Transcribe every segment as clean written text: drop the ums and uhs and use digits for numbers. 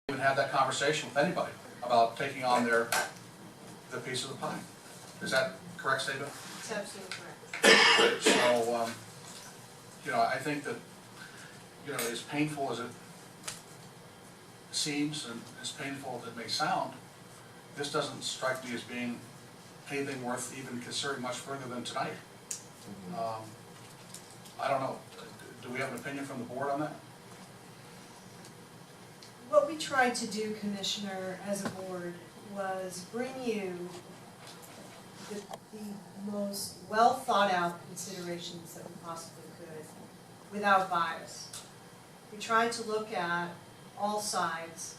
Even have that conversation with anybody about taking on the piece of the pie. Is that correct statement? It's absolutely correct. So, I think that, as painful as it seems and as painful as it may sound, this doesn't strike me as being anything worth even considering much further than tonight. I don't know. Do we have an opinion from the board on that? What we tried to do, Commissioner, as a board, was bring you the most well-thought-out considerations that we possibly could, without bias. We tried to look at all sides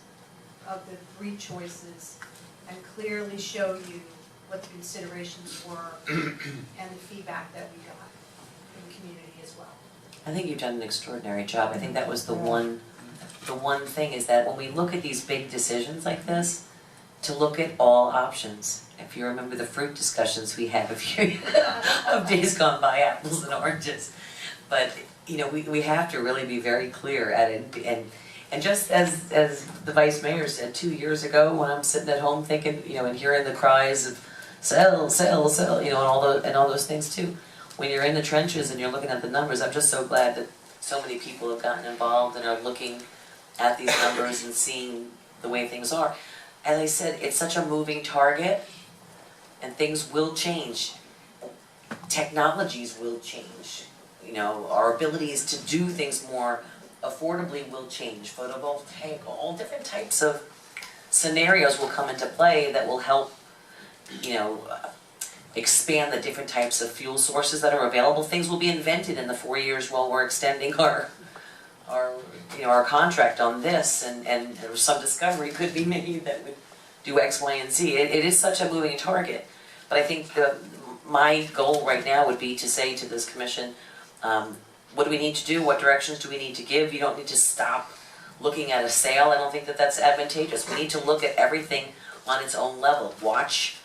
of the three choices and clearly show you what the considerations were and the feedback that we got from the community as well. I think you've done an extraordinary job. I think that was the one thing is that when we look at these big decisions like this, to look at all options. If you remember the fruit discussions we had a few of days gone by, apples and oranges. But we have to really be very clear at it. And just as the Vice Mayor said 2 years ago, when I'm sitting at home thinking, and hearing the cries of sell, sell, sell, and all those things too. When you're in the trenches and you're looking at the numbers, I'm just so glad that so many people have gotten involved and are looking at these numbers and seeing the way things are. As I said, it's such a moving target, and things will change. Technologies will change. Our abilities to do things more affordably will change. Photovoltaic, all different types of scenarios will come into play that will help, expand the different types of fuel sources that are available. Things will be invented in the 4 years while we're extending our contract on this, and some discovery could be made that would do X, Y, and Z. It is such a moving target. But I think my goal right now would be to say to this commission, what do we need to do? What directions do we need to give? You don't need to stop looking at a sale. I don't think that that's advantageous. We need to look at everything on its own level. Watch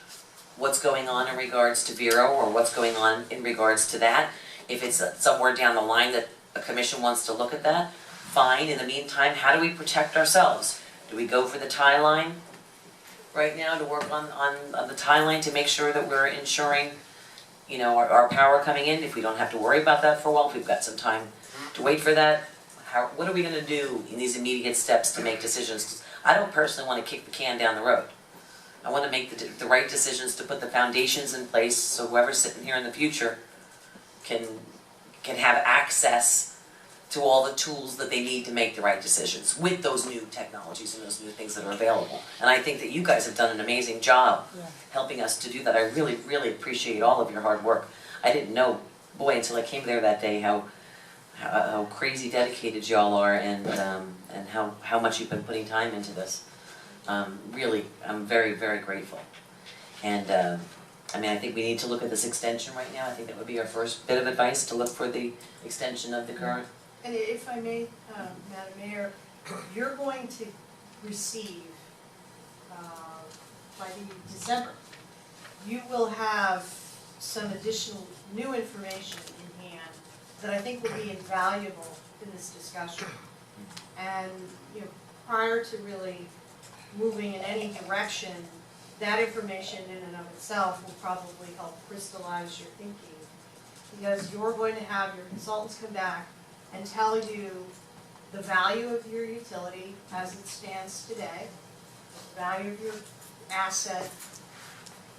what's going on in regards to Vero, or what's going on in regards to that. If it's somewhere down the line that a commission wants to look at that, fine. In the meantime, how do we protect ourselves? Do we go for the tie line right now to work on the tie line to make sure that we're ensuring our power coming in? If we don't have to worry about that for a while, if we've got some time to wait for that, what are we going to do in these immediate steps to make decisions? 'Cause I don't personally want to kick the can down the road. I want to make the right decisions to put the foundations in place so whoever's sitting here in the future can have access to all the tools that they need to make the right decisions with those new technologies and those new things that are available. And I think that you guys have done an amazing job helping us to do that. I really, really appreciate all of your hard work. I didn't know, boy, until I came there that day, how crazy dedicated y'all are, and how much you've been putting time into this. Really, I'm very, very grateful. And I think we need to look at this extension right now. I think that would be our first bit of advice, to look for the extension of the current. And if I may, Madam Mayor, you're going to receive, by the December, you will have some additional new information in hand that I think will be invaluable in this discussion. And prior to really moving in any direction, that information in and of itself will probably help crystallize your thinking, because you're going to have your consultants come back and tell you the value of your utility as it stands today, the value of your asset.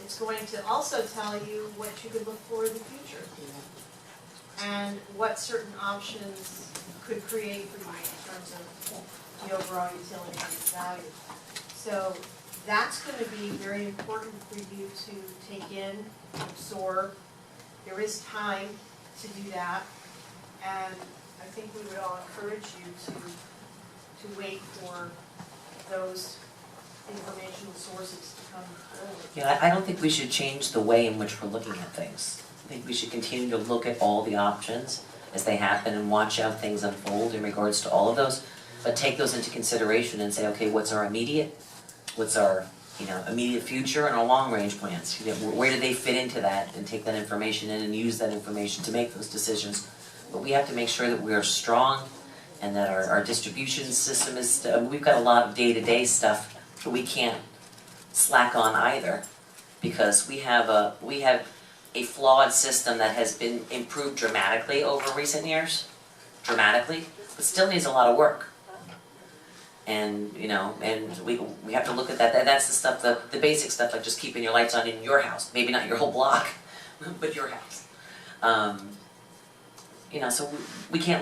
It's going to also tell you what you could look for in the future, and what certain options could create for you in terms of the overall utility and its value. So that's going to be very important for you to take in, absorb. There is time to do that, and I think we would all encourage you to wait for those informational sources to come forward. Yeah, I don't think we should change the way in which we're looking at things. I think we should continue to look at all the options as they happen and watch how things unfold in regards to all of those, but take those into consideration and say, okay, what's our immediate future and our long-range plans? Where do they fit into that, and take that information in and use that information to make those decisions. But we have to make sure that we are strong and that our distribution system is, we've got a lot of day-to-day stuff that we can't slack on either, because we have a flawed system that has been improved dramatically over recent years, dramatically, but still needs a lot of work. And, you know, and we have to look at that, that's the stuff, the basic stuff, like just keeping your lights on in your house, maybe not your whole block, but your house. You know, so we can't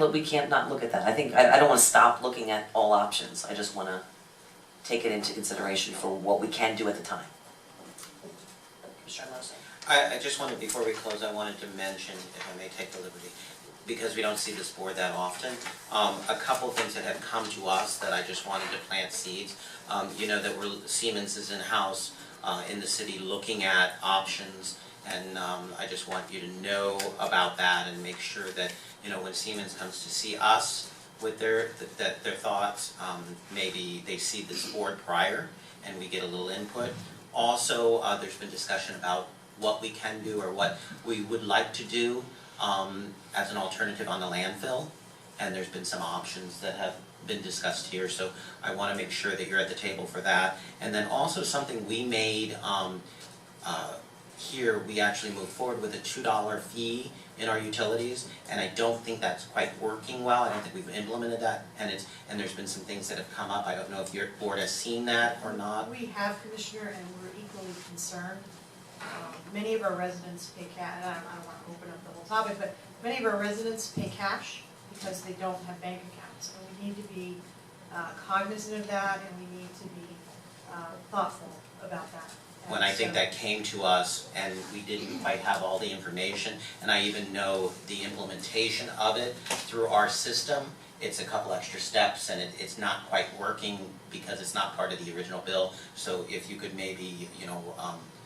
not look at that. I think, I don't wanna stop looking at all options, I just wanna take it into consideration for what we can do at the time. Mr. Larson? I just wanted, before we close, I wanted to mention, if I may take the liberty, because we don't see this board that often, a couple of things that have come to us that I just wanted to plant seeds. You know that Siemens is in-house in the city looking at options, and I just want you to know about that and make sure that, you know, when Siemens comes to see us with their thoughts, maybe they see this board prior and we get a little input. Also, there's been discussion about what we can do or what we would like to do as an alternative on the landfill, and there's been some options that have been discussed here, so I want to make sure that you're at the table for that. And then also something we made here, we actually moved forward with a $2 fee in our utilities, and I don't think that's quite working well. I don't think we've implemented that, and there's been some things that have come up. I don't know if your board has seen that or not. We have, Commissioner, and we're equally concerned. Many of our residents pay cash, and I don't want to open up the whole topic, but many of our residents pay cash because they don't have bank accounts. And we need to be cognizant of that, and we need to be thoughtful about that. When I think that came to us and we didn't quite have all the information, and I even know the implementation of it through our system, it's a couple extra steps and it's not quite working because it's not part of the original bill. So if you could maybe, you know,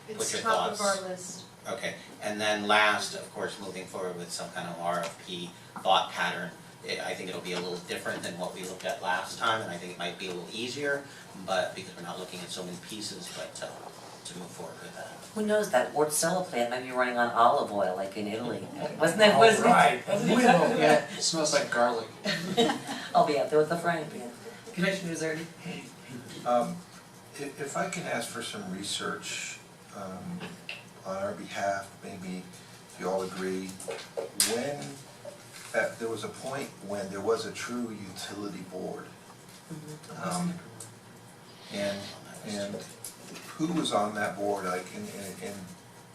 put your thoughts. It's top of our list. Okay, and then last, of course, moving forward with some kind of RFP thought pattern, I think it'll be a little different than what we looked at last time, and I think it might be a little easier, but because we're not looking at so many pieces, but to move forward with that. Who knows, that Wärtsilä plant might be running on olive oil like in Italy. Wasn't it? Wasn't Right. it? Yeah, it smells like garlic. I'll be out there with the frying pan. Commissioner Zerdy? If I can ask for some research on our behalf, maybe if you all agree, when there was a point when there was a true utility board, and who was on that board, like in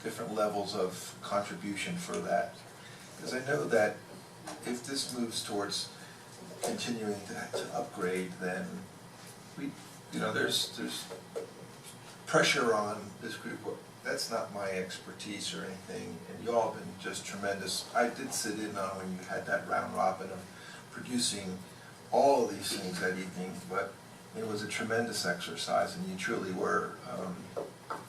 different levels of contribution for that? Because I know that if this moves towards continuing to upgrade, then there's pressure on this group. That's not my expertise or anything, and you all have been just tremendous. I did sit in on when you had that round robin of producing all of these things that evening, but it was a tremendous exercise, and you truly were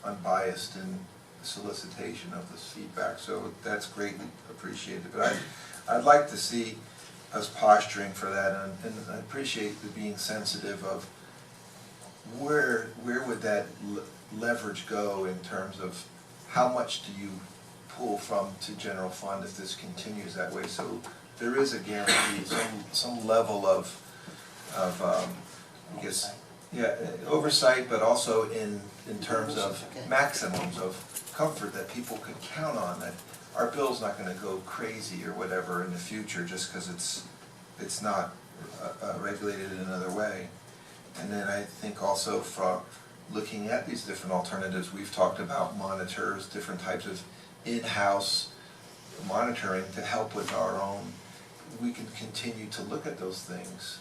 unbiased in the solicitation of this feedback, so that's greatly appreciated. But I'd like to see us posturing for that, and I appreciate the being sensitive of where would that leverage go in terms of how much do you pull from to general fund if this continues that way. So there is a guarantee, some level of I guess, yeah, oversight, but also in terms of maximums of comfort that people could count on, that our bill's not going to go crazy or whatever in the future just because it's not regulated in another way. And then I think also for looking at these different alternatives, we've talked about monitors, different types of in-house monitoring to help with our own. We can continue to look at those things,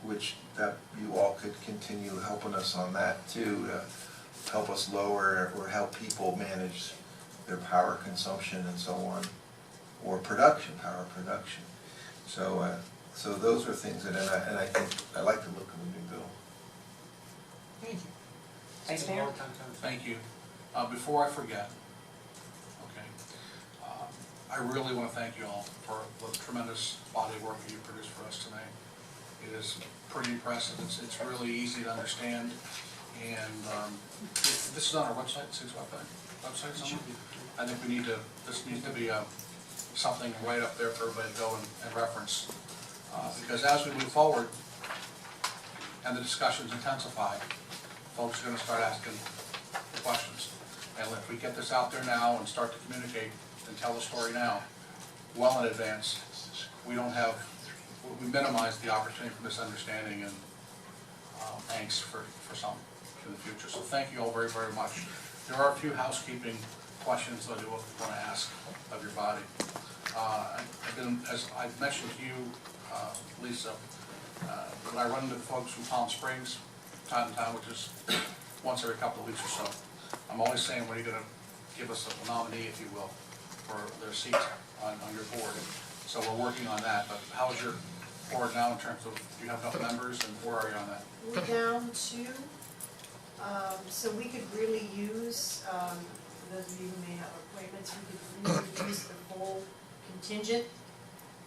which that you all could continue helping us on that too, to help us lower or help people manage their power consumption and so on, or power production. So so those are things that, and I think I like to look at the new bill. Thank you. Vice Mayor? Thank you. Before I forget, okay, I really want to thank you all for the tremendous body of work that you produced for us tonight. It is pretty impressive. It's really easy to understand, and this is on our website, Sue's website somewhere. I think this needs to be something right up there for everybody to go and reference. Because as we move forward and the discussions intensify, folks are gonna start asking the questions. And if we get this out there now and start to communicate and tell the story now, well in advance, we minimize the opportunity for misunderstanding and angst for some in the future. So thank you all very, very much. There are a few housekeeping questions that I do want to ask of your body. As I've mentioned to you, Lisa, when I run into the folks from Palm Springs, time to time, which is once every couple of weeks or so, I'm always saying, when are you going to give us a nominee, if you will, for their seat on your board? So we're working on that, but how is your board now in terms of, do you have enough members, and where are you on that? We're down to, so we could really use, for those of you who may have appointments, we could really use the full contingent.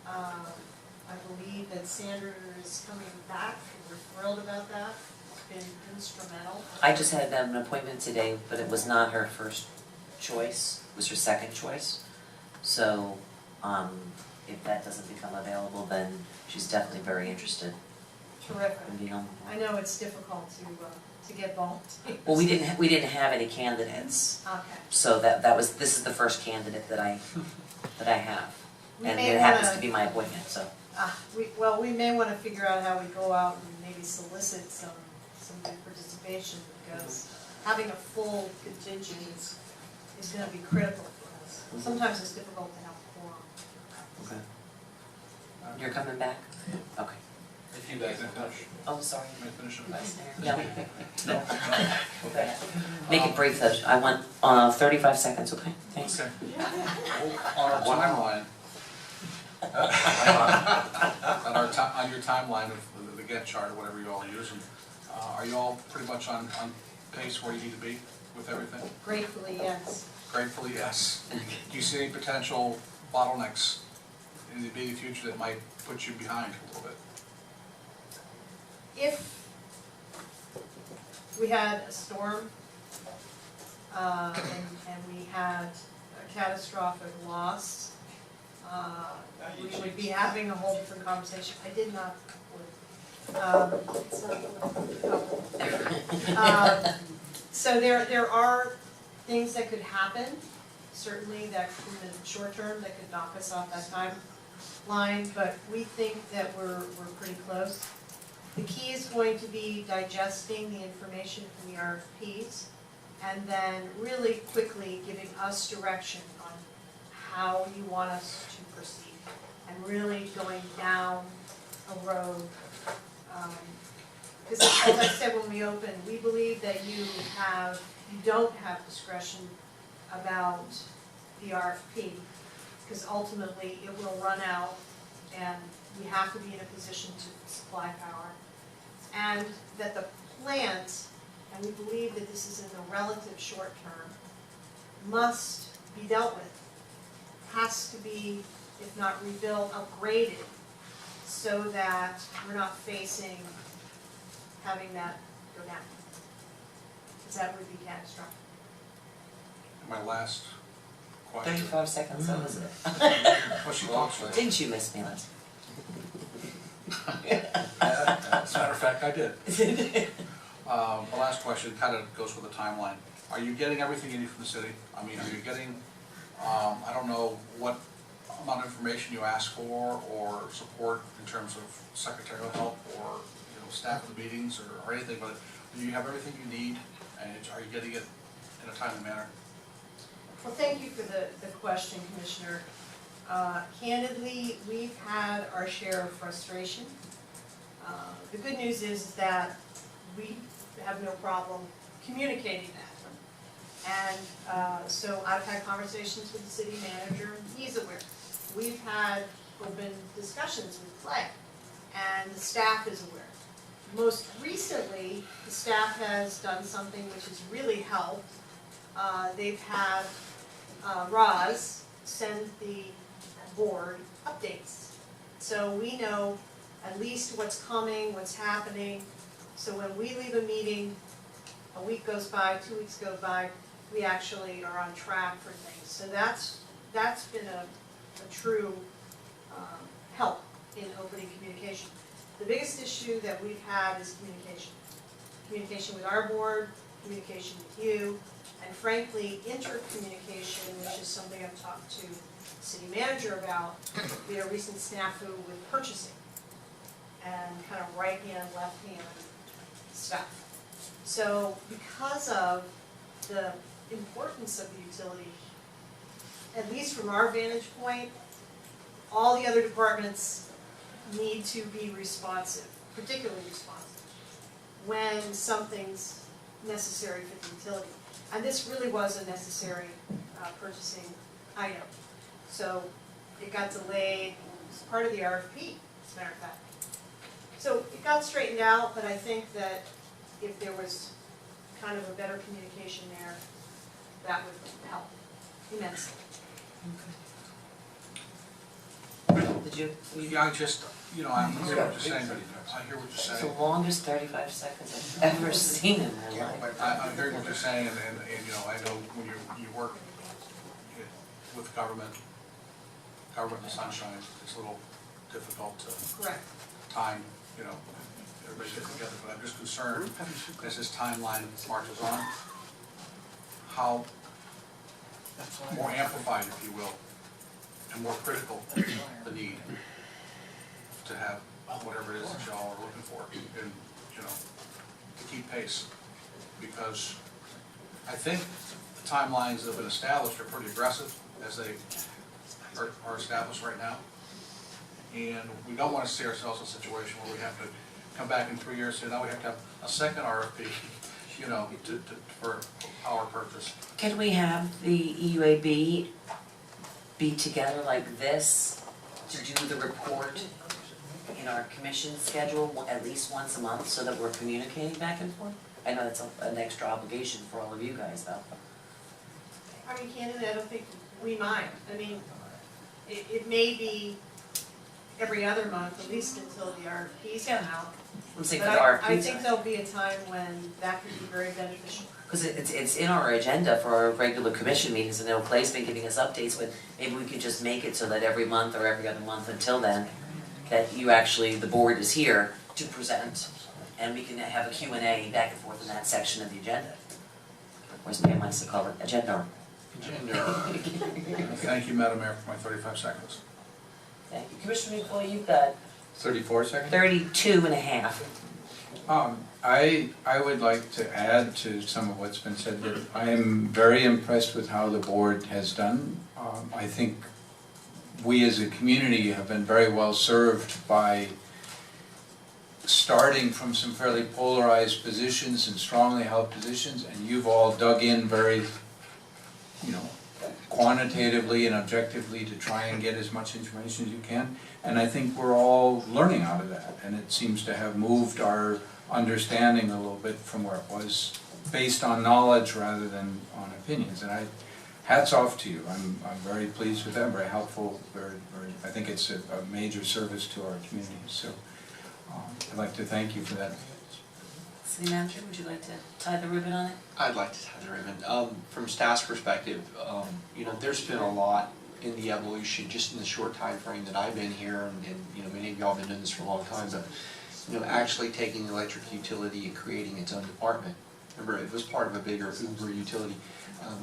I believe that Sandra is coming back, and we're thrilled about that. It's been instrumental. I just had an appointment today, but it was not her first choice, it was her second choice. So, if that doesn't become available, then she's definitely very interested Terrific. in being on. I know it's difficult to get volunteers. Well, we didn't have any candidates, Okay. so this is the first candidate that I have. We And may it happens wanna- to be my appointment, so. we may want to figure out how we go out and maybe solicit some good participation, because having a full contingent is going to be critical for us. Sometimes it's difficult to have a quorum. Okay. You're coming back? Okay. If you guys finish, Oh, sorry. may I finish it? No. Okay. Make it brief though, I want 35 seconds, okay? Thanks. Okay. On our timeline, on your timeline of the Gantt chart or whatever you all are using, are you all pretty much on pace where you need to be with everything? Gratefully, yes. Gratefully, yes. Do you see any potential bottlenecks in the immediate future that might put you behind a little bit? If we had a storm, and we had a catastrophic loss, we would be having a whole different conversation. I did not, it's not, so there are things that could happen, certainly that in the short term, that could knock us off that timeline, but we think that we're pretty close. The key is going to be digesting the information from the RFPs, and then really quickly giving us direction on how you want us to proceed, and really going down a road. Because as I said when we opened, we believe that you don't have discretion about the RFP, because ultimately it will run out, and we have to be in a position to supply power. And that the plant, and we believe that this is in the relative short term, must be dealt with. Has to be, if not rebuilt, upgraded, so that we're not facing having that go down. Because that would be catastrophic. My last question. 35 seconds, that was it. Well, she talks like, Didn't you miss me last? as a matter of fact, I did. The last question kind of goes with the timeline. Are you getting everything you need from the city? I mean, are you getting, I don't know what amount of information you ask for or support in terms of secretarial help or, staff of the meetings or anything, but do you have everything you need, and are you getting it in a timely manner? Well, thank you for the question, Commissioner. Candidly, we've had our share of frustration. The good news is that we have no problem communicating that. And so I've had conversations with the city manager, and he's aware. We've had open discussions with Clay, and the staff is aware. Most recently, the staff has done something which has really helped. They've had Roz send the board updates. So we know at least what's coming, what's happening. So when we leave a meeting, a week goes by, 2 weeks go by, we actually are on track for things. So that's been a true help in opening communication. The biggest issue that we've had is communication. Communication with our board, communication with you, and frankly, intercommunication, which is something I've talked to the city manager about. We had a recent snafu with purchasing and kind of right hand, left hand stuff. So because of the importance of the utility, at least from our vantage point, all the other departments need to be responsive, particularly responsive, when something's necessary for the utility. And this really was a necessary purchasing item. So it got delayed, it was part of the RFP, as a matter of fact. So it got straightened out, but I think that if there was kind of a better communication there, that would help immensely. Did you? Yeah, I just, you know, I hear what you're saying, I hear what you're It's the saying. longest 35 seconds I've ever seen in my life. I hear what you're saying, and, you know, I know when you work with government in the sunshine, it's a little difficult to Correct. time, you know, everybody gets together, but I'm just concerned as this timeline marches on, how more amplified, if you will, and more critical the need to have whatever it is that y'all are looking for, and, you know, to keep pace. Because I think the timelines that have been established are pretty aggressive as they are established right now. And we don't want to see ourselves in a situation where we have to come back in 3 years, and now we have to have a second RFP, you know, for power purchase. Can we have the EUAB be together like this to do the report in our commission schedule at least once a month so that we're communicating back and forth? I know that's an extra obligation for all of you guys though. I mean, candidly, I don't think we mind. I mean, it may be every other month, at least until the RFPs come out. I'm saying But for the RFPs. I think there'll be a time when that could be very beneficial. Because it's in our agenda for our regular commission meetings, and Oak Clay's been giving us updates, but maybe we could just make it so that every month or every other month until then, that you actually, the board is here to present, and we can have a Q&A back and forth in that section of the agenda. Or as Pam likes to call it, agenda. Thank you, Madam Mayor, for my 35 seconds. Thank you. Commissioner McFoy, you've got 34 seconds? 32 and a half. I would like to add to some of what's been said, that I am very impressed with how the board has done. I think we as a community have been very well served by starting from some fairly polarized positions and strongly held positions, and you've all dug in very, you know, quantitatively and objectively to try and get as much information as you can. And I think we're all learning out of that, and it seems to have moved our understanding a little bit from where it was based on knowledge rather than on opinions. And hats off to you. I'm very pleased with that, very helpful, very, I think it's a major service to our community. So I'd like to thank you for that. City Manager, would you like to tie the ribbon on it? I'd like to tie the ribbon. From staff's perspective, you know, there's been a lot in the evolution just in the short time frame that I've been here, and you know, many of y'all have been doing this for a long time, but you know, actually taking the electric utility and creating its own department. Remember, it was part of a bigger Uber utility.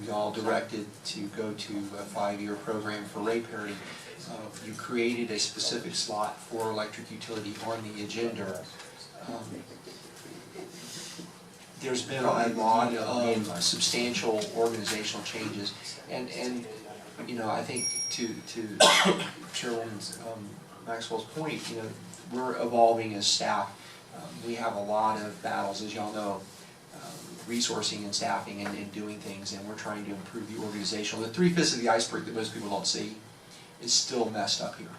Y'all directed to go to a 5-year program for rate parity. You created a specific slot for electric utility on the agenda. There's been a lot of substantial organizational changes, and you know, I think to Chairwoman Maxwell's point, you know, we're evolving as staff. We have a lot of battles, as y'all know, resourcing and staffing and doing things, and we're trying to improve the organizational. The 3/5 of the iceberg that most people don't see is still messed up here.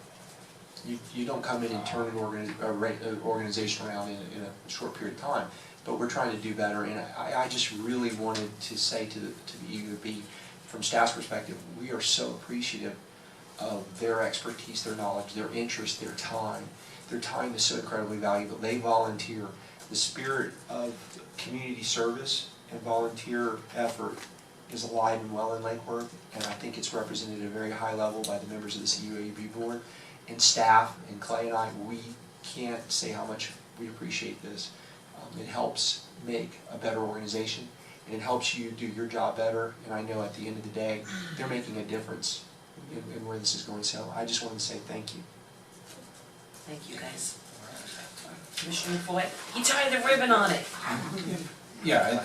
You don't come in and turn an organization around in a short period of time, but we're trying to do better. And I just really wanted to say to the EUAB, from staff's perspective, we are so appreciative of their expertise, their knowledge, their interest, their time. Their time is so incredibly valuable. They volunteer. The spirit of community service and volunteer effort is alive and well in Lake Worth, and I think it's represented at a very high level by the members of this EUAB board. and staff, and Clay and I, we can't say how much we appreciate this. It helps make a better organization, and it helps you do your job better, and I know at the end of the day, they're making a difference in where this is going, so I just wanted to say thank you. Thank you, guys. Commissioner Foy, he tied the ribbon on it. Yeah,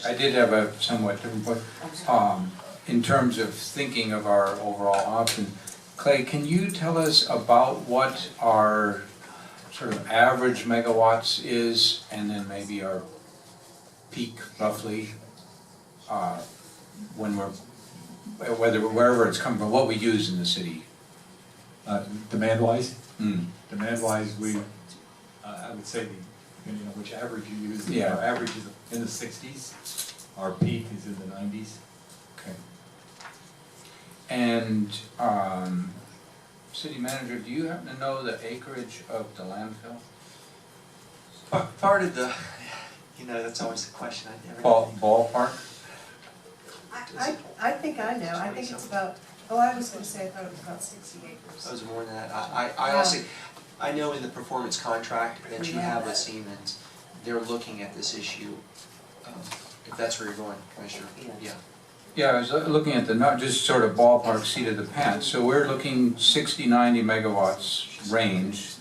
I did have a somewhat different point. In terms of thinking of our overall option, Clay, can you tell us about what our sort of average megawatts is, and then maybe our peak roughly, when we're, wherever it's coming from, what we use in the city? Demand-wise? Hmm. Demand-wise, I would say, depending on which average you use, Yeah. our average is in the 60s, our peak is in the 90s. Okay. And, city manager, do you happen to know the acreage of the landfill? Part of the, that's always the question. I never. Ballpark? I think I know, I think it's about, I was gonna say, I thought it was about 60 acres. It was more than that. I also, I know in the performance contract that you have with Siemens, they're looking at this issue, if that's where you're going, Commissioner. Yeah. Yeah, I was looking at the, not just sort of ballpark seat of the pants, so we're looking 60, 90 megawatts range.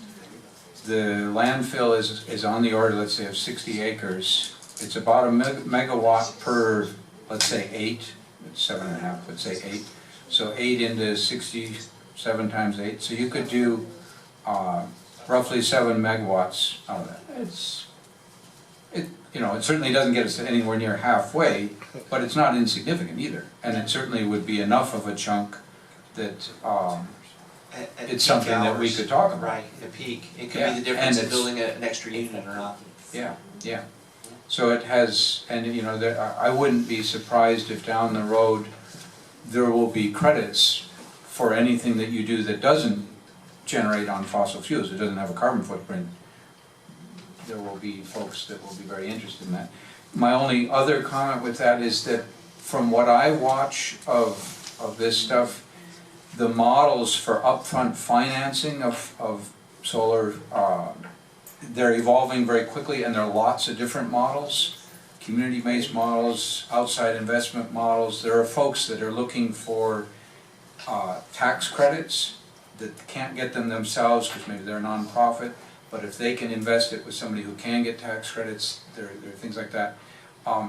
The landfill is on the order, let's say, of 60 acres. It's about a megawatt per, let's say, 8, it's 7.5, let's say 8. So 8 into 67 times 8, so you could do roughly 7 megawatts out of that. It certainly doesn't get us anywhere near halfway, but it's not insignificant either. And it certainly would be enough of a chunk that At it's something peak that we hours. could talk about. Right, at peak. It could Yeah, be the difference and in it's- building an extra unit or not. Yeah, yeah. So it has, and I wouldn't be surprised if down the road there will be credits for anything that you do that doesn't generate on fossil fuels, it doesn't have a carbon footprint. There will be folks that will be very interested in that. My only other comment with that is that from what I watch of this stuff, the models for upfront financing of solar, they're evolving very quickly, and there are lots of different models, community-based models, outside investment models. There are folks that are looking for tax credits that can't get them themselves because maybe they're a nonprofit, but if they can invest it with somebody who can get tax credits, there are things like that.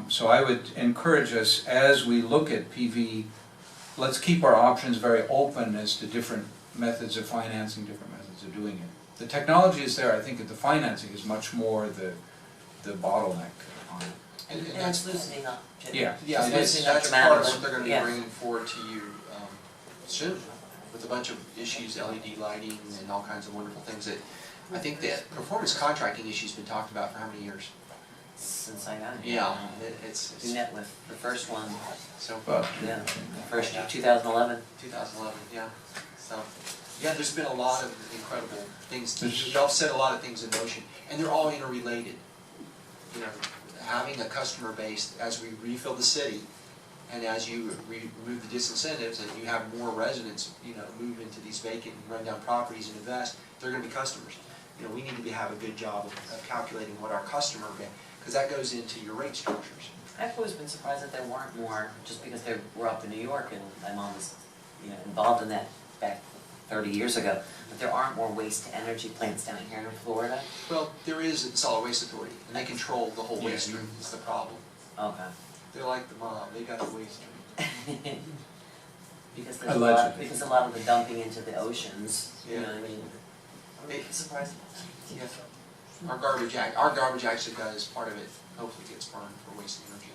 So I would encourage us, as we look at PV, let's keep our options very open as to different methods of financing, different methods of doing it. The technology is there, I think that the financing is much more the bottleneck on it. And And it's loosening up. Yeah. Yeah, It's that's loosening up part of what dramatically. they're gonna be Yeah. bringing forward to you soon, with a bunch of issues, LED lighting and all kinds of wonderful things that, I think that performance contracting issue's been talked about for how many years? Since I got here. Yeah, it's, We met with the first one, so, yeah, the first year, 2011. 2011, yeah, so, yeah, there's been a lot of incredible things, There's- y'all set a lot of things in motion, and they're all interrelated. Having a customer base, as we refill the city, and as you remove the disincentives, and you have more residents, move into these vacant and rundown properties and invest, they're gonna be customers. We need to have a good job of calculating what our customer base, because that goes into your rate structures. I've always been surprised that there weren't more, just because they were up in New York and my mom was, involved in that back 30 years ago, but there aren't more waste-to-energy plants down here in Florida. Well, there is a solid waste authority, and they control the whole waste stream, is the problem. Okay. They're like the mob, they got the waste stream. Because there's Allegedly. because a lot of the dumping into the oceans, Yeah. what I mean? I'm really surprised. Yeah. Our garbage actually does, part of it hopefully gets burned for waste energy.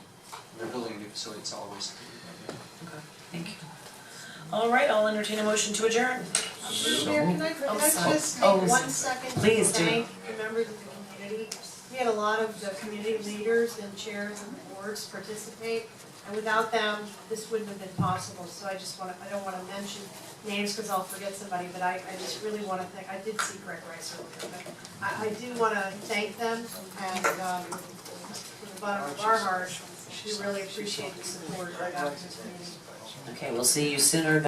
They're building a new facility, it's all waste. Okay, thank you. All right, I'll entertain a motion to adjourn. Mayor, can I just Oh, take 1 second to please do. thank the members of the community? We had a lot of the community leaders and chairs and boards participate, and without them, this wouldn't have been possible. So I don't want to mention names because I'll forget somebody, but I just really want to thank, I did see Greg Rice earlier, but I do want to thank them, and from the bottom of our hearts, we really appreciate the support right after this meeting. Okay, we'll see you sooner